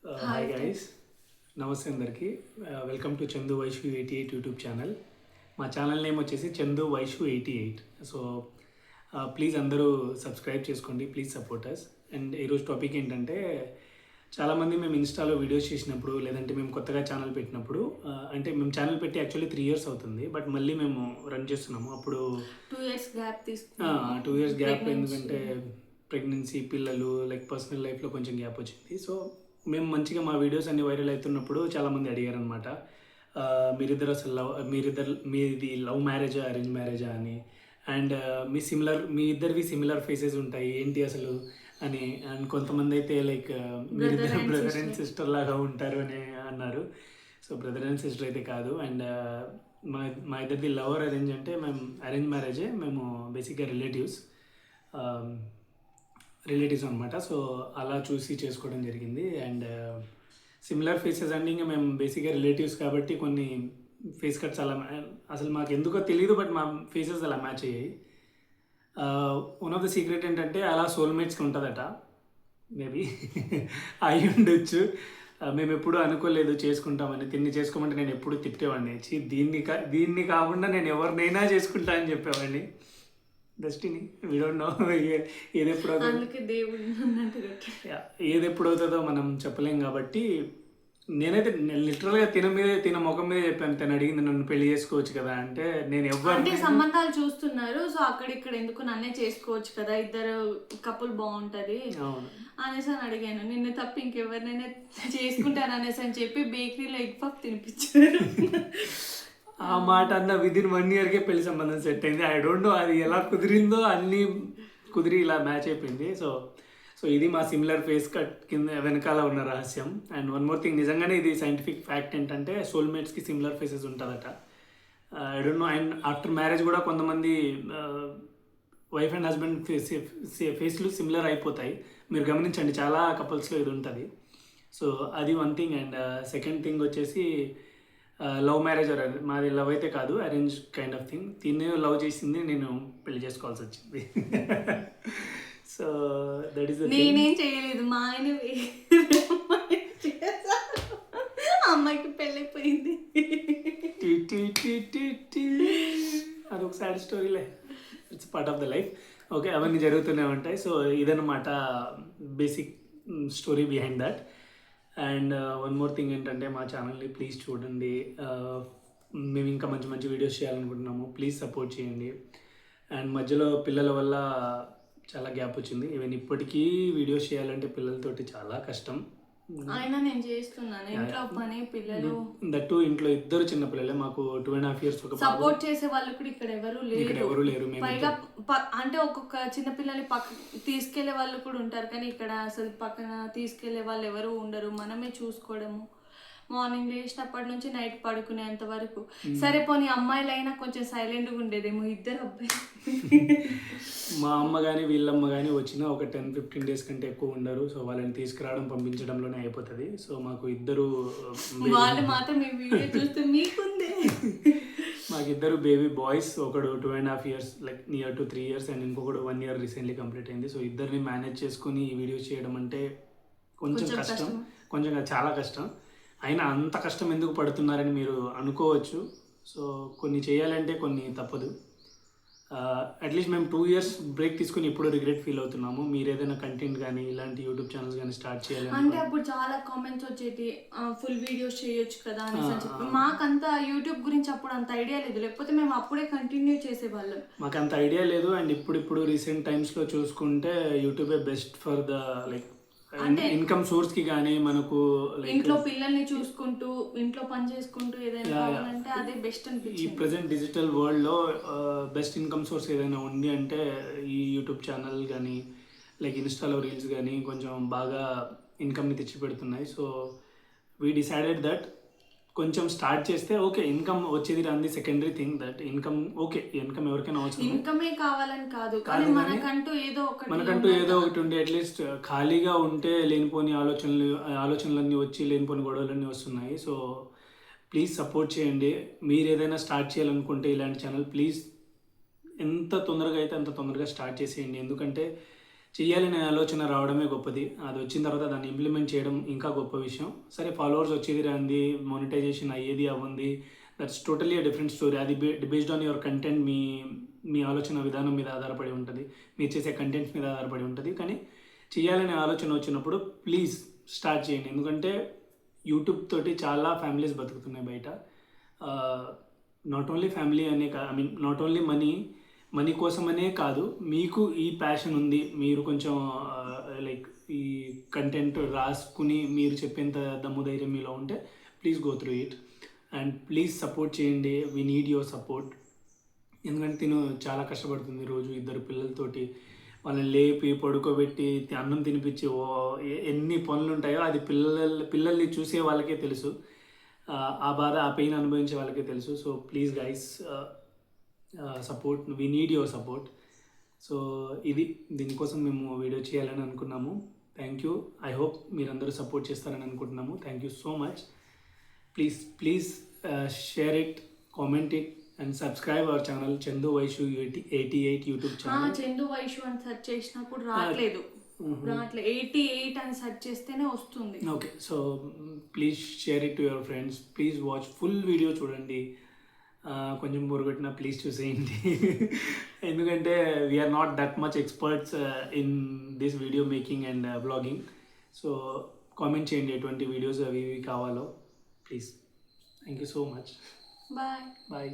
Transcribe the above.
Hi guys, నమస్తే అందరికీ. Welcome to Chandu Vaishu 88 YouTube channel. మా ఛానల్ నేమ్ వచ్చేసి చందు వైషు 88. సో ప్లీజ్ అందరూ సబ్స్క్రైబ్ చేసుకోండి, ప్లీజ్ సపోర్ట్ అస్. అండ్ ఈరోజు టాపిక్ ఏంటంటే, చాలామంది మేము ఇన్స్టాలో వీడియోస్ చేసినప్పుడు లేదంటే మేము కొత్తగా ఛానల్ పెట్టినప్పుడు, అంటే మేము ఛానల్ పెట్టి యాక్చువల్లీ 3 years అవుతుంది, బట్ మళ్ళీ మేము రన్ చేస్తున్నాము. అప్పుడు 2 years గ్యాప్ 2 years గ్యాప్, ఎందుకంటే ప్రెగ్నెన్సీ, పిల్లలు, లైక్ పర్సనల్ లైఫ్లో కొంచెం గ్యాప్ వచ్చింది. సో మేము మంచిగా మా వీడియోస్ అన్ని వైరల్ అవుతున్నప్పుడు చాలామంది అడిగారు అనమాట, మీరిద్దరు అసలు మీది లవ్ మ్యారేజా అరేంజ్ మ్యారేజా అని. అండ్ మీ ఇద్దరివి సిమిలర్ ఫేసెస్ ఉంటాయి ఏంటి అసలు అని. అండ్ కొంతమంది అయితే లైక్ మీరిద్దరు బ్రదర్ అండ్ సిస్టర్ లాగా ఉంటారు అని అన్నారు. సో బ్రదర్ అండ్ సిస్టర్ అయితే కాదు. అండ్ మా ఇద్దరిది లవర్ అరేంజ్ అంటే మేము అరేంజ్ మ్యారేజే. మేము బేసిక్గా రిలేటివ్స్ అనమాట. సో అలా చూసి చేసుకోవడం జరిగింది. అండ్ సిమిలర్ ఫేసెస్ అంటే ఇంకా మేము బేసిక్గా రిలేటివ్స్ కాబట్టి కొన్ని ఫేస్ కట్స్ అలా అసలు మాకు ఎందుకో తెలియదు, బట్ మా ఫేసెస్ అలా మ్యాచ్ అయ్యాయి. వన్ ఆఫ్ ద సీక్రెట్ ఏంటంటే అలా సోల్మేట్స్కి ఉంటుందట, మేబీ అయి ఉండొచ్చు. మేము ఎప్పుడూ అనుకోలేదు చేసుకుంటామని. తిన్ని చేసుకోమంటే నేను ఎప్పుడు తిట్టేవాడిని, దీన్ని కాకుండా నేను ఎవరినైనా చేసుకుంటా అని చెప్పేవాడిని. డెస్టినీ, వీ డోంట్ నో ఏది ఎప్పుడు అవుతుందో మనం చెప్పలేం. కాబట్టి నేనైతే లిటరల్గా తిన ముఖం మీద చెప్పాను. తను అడిగింది నన్ను పెళ్లి చేసుకోవచ్చు కదా అంటే, నేను ఎవరు సంబంధాలు చూస్తున్నారు, సో అక్కడిక్కడ ఎందుకు నన్నే చేసుకోవచ్చు కదా, ఇద్దరు కపుల్ బాగుంటది అనేసి అని అడిగాను. నిన్ను తప్ప ఇంకెవరినైనా చేసుకుంటాను అనేసి అని చెప్పి బేకరీలో ఎగ్ పఫ్ తినిపించారు. ఆ మాట అన్న విదిన్ 1 yearకే పెళ్లి సంబంధం సెట్ అయింది. ఐ డోంట్ నో అది ఎలా కుదిరిందో, అన్నీ కుదిరి ఇలా మ్యాచ్ అయిపోయింది. సో ఇది మా సిమిలర్ ఫేస్ కట్ కింద వెనకాల ఉన్న రహస్యం. అండ్ వన్ మోర్ థింగ్, నిజంగానే ఇది సైంటిఫిక్ ఫ్యాక్ట్ ఏంటంటే సోల్మేట్స్కి సిమిలర్ ఫేసెస్ ఉంటుందట. I don't know. And after marriage కూడా కొంతమంది వైఫ్ అండ్ హస్బెండ్ ఫేస్లు సిమిలర్ అయిపోతాయి. మీరు గమనించండి, చాలా కపుల్స్లో ఇది ఉంటుంది. సో అది one thing. And second thing వచ్చేసి లవ్ మ్యారేజ్. మాది లవ్ అయితే కాదు, అరేంజ్ కైండ్ ఆఫ్ థింగ్. తినే లవ్ చేసింది, నేను పెళ్లి చేసుకోవాల్సి వచ్చింది. సో దట్ ఈస్ నేనేం చేయలేదు, మా ఆయన అమ్మాయికి పెళ్ళైపోయింది. అదొక సాడ్ స్టోరీలే, it's part of the life. Okay, అవన్నీ జరుగుతూనే ఉంటాయి. సో ఇదన్నమాట basic story behind that. And one more thing ఏంటంటే, మా ఛానల్ని ప్లీజ్ చూడండి. మేము ఇంకా మంచి మంచి వీడియోస్ చేయాలనుకుంటున్నాము, ప్లీజ్ సపోర్ట్ చేయండి. అండ్ మధ్యలో పిల్లల వల్ల చాలా గ్యాప్ వచ్చింది. ఈవెన్ ఇప్పటికీ వీడియోస్ చేయాలంటే పిల్లలతోటి చాలా కష్టం. అయినా నేను చేస్తున్నాను, ఇంట్లో పని, పిల్లలు. దట్టు ఇంట్లో ఇద్దరు చిన్న పిల్లలే, మాకు 2.5 years. సపోర్ట్ చేసే వాళ్ళు కూడా ఇక్కడ ఎవరు లేరు. పైగా అంటే ఒక్కొక్క చిన్న పిల్లల్ని తీసుకెళ్లే వాళ్ళు కూడా ఉంటారు, కానీ ఇక్కడ అసలు పక్కన తీసుకెళ్లే వాళ్ళు ఎవరు ఉండరు. మనమే చూసుకోవడము, మార్నింగ్ లేచినప్పటి నుంచి నైట్ పడుకునేంత వరకు. సరే పోనీ అమ్మాయిలైనా కొంచెం సైలెంట్గా ఉండేదేమో, ఇద్దరు అబ్బాయి. మా అమ్మ కానీ వీళ్ళమ్మ కానీ వచ్చిన ఒక 10-15 days కంటే ఎక్కువ ఉండరు. సో వాళ్ళని తీసుకురావడం, పంపించడంలోనే అయిపోతుంది. సో మాకు ఇద్దరు వాళ్ళు మాత్రం మీ వీడియో చూస్తే మీకుందే. మాకు ఇద్దరు బేబీ బాయ్స్. ఒకడు 2.5 years, like near to 3 years, and ఇంకొకడు 1 year రీసెంట్లీ కంప్లీట్ అయింది. సో ఇద్దరిని మేనేజ్ చేసుకుని ఈ వీడియోస్ చేయడం అంటే కొంచెం కష్టం, కొంచెం చాలా కష్టం. అయినా అంత కష్టం ఎందుకు పడుతున్నారని మీరు అనుకోవచ్చు. సో కొన్ని చేయాలంటే కొన్ని తప్పదు. అట్లీస్ట్ మేము 2 years బ్రేక్ తీసుకుని ఇప్పుడు రిగ్రెట్ ఫీల్ అవుతున్నాము. మీరు ఏదైనా కంటెంట్ కానీ ఇలాంటి యూట్యూబ్ ఛానల్స్ కానీ స్టార్ట్ చేయాలి అంటే అప్పుడు చాలా కామెంట్స్ వచ్చేటి, ఫుల్ వీడియోస్ చేయొచ్చు కదా అని చెప్పి. మాకంత యూట్యూబ్ గురించి అప్పుడు అంత ఐడియా లేదు, లేకపోతే మేము అప్పుడే కంటిన్యూ చేసేవాళ్ళం. మాకు అంత ఐడియా లేదు. అండ్ ఇప్పుడు రీసెంట్ టైమ్స్లో చూసుకుంటే యూట్యూబే best for the like income source కి కానీ, మనకు ఇంట్లో పిల్లల్ని చూసుకుంటూ ఇంట్లో పని చేసుకుంటూ ఏదైనా కావాలంటే అదే బెస్ట్ అనిపించింది. ఈ ప్రెసెంట్ డిజిటల్ వరల్డ్ లో బెస్ట్ ఇన్కమ్ సోర్స్ ఏదైనా ఉంది అంటే ఈ యూట్యూబ్ ఛానల్ కానీ, లైక్ ఇన్స్టాలో రీల్స్ కానీ కొంచెం బాగా ఇన్కమ్ని తెచ్చి పెడుతున్నాయి. సో వీ డిసైడెడ్ దట్ కొంచెం స్టార్ట్ చేస్తే ఓకే, ఇన్కమ్ వచ్చేది రాంది secondary thing. That income okay, income ఎవరికైనా అవసరం, ఇన్కమే కావాలని కాదు, కానీ మనకంటూ ఏదో ఒకటి ఉండి అట్లీస్ట్ ఖాళీగా ఉంటే లేనిపోని ఆలోచనలన్నీ వచ్చి లేనిపోని గొడవలన్నీ వస్తున్నాయి. సో ప్లీజ్ సపోర్ట్ చేయండి. మీరు ఏదైనా స్టార్ట్ చేయాలనుకుంటే ఇలాంటి ఛానల్ ప్లీజ్ ఎంత తొందరగా అయితే అంత తొందరగా స్టార్ట్ చేసేయండి. ఎందుకంటే చెయ్యాలనే ఆలోచన రావడమే గొప్పది. అది వచ్చిన తర్వాత దాన్ని ఇంప్లిమెంట్ చేయడం ఇంకా గొప్ప విషయం. సరే ఫాలోవర్స్ వచ్చేది రాంది, మానిటైజేషన్ అయ్యేది అవ్వంది, దట్స్ టోటలీ డిఫరెంట్ స్టోరీ. అది బేస్డ్ ఆన్ యువర్ కంటెంట్, మీ ఆలోచన విధానం మీద ఆధారపడి ఉంటుంది, మీరు చేసే కంటెంట్స్ మీద ఆధారపడి ఉంటుంది. కానీ చేయాలనే ఆలోచన వచ్చినప్పుడు ప్లీజ్ స్టార్ట్ చేయండి. ఎందుకంటే యూట్యూబ్ తోటి చాలా ఫ్యామిలీస్ బతుకుతున్నాయి బయట. నాట్ ఓన్లీ ఫ్యామిలీ అనే I mean not only money కోసమనే కాదు, మీకు ఈ ప్యాషన్ ఉంది, మీరు కొంచెం లైక్ ఈ కంటెంట్ రాసుకుని మీరు చెప్పేంత దమ్ము ధైర్యం మీలో ఉంటే please go through it and please support చేయండి. We need your support. ఎందుకంటే తిను చాలా కష్టపడుతుంది రోజు 2 పిల్లలతోటి, వాళ్ళని లేపి పడుకోబెట్టి అన్నం తినిపించి ఎన్ని పనులు ఉంటాయో అది పిల్లల్ని చూసే వాళ్ళకే తెలుసు. ఆ బాధ, ఆ పెయిన్ అనుభవించే వాళ్ళకే తెలుసు. So please guys support, we need your support. So దీనికోసం మేము వీడియో చేయాలని అనుకున్నాము. Thank you. ఐ హోప్ మీరందరూ సపోర్ట్ చేస్తారని అనుకుంటున్నాము. Thank you so much. Please share it, comment it and subscribe our channel Chandu Vaishu 88 YouTube channel. Chandu Vaishu అని సెర్చ్ చేసినప్పుడు రావట్లేదు, 88 అని సెర్చ్ చేస్తేనే వస్తుంది. Okay, so please share it to your friends. Please watch, full video చూడండి. కొంచెం బోరుగొట్టిన ప్లీజ్ చూసేయండి. ఎందుకంటే we are not that much experts in this video making and blogging. So comment చేయండి ఎటువంటి వీడియోస్ అవి కావాలో please. Thank you so much. Bye. Bye.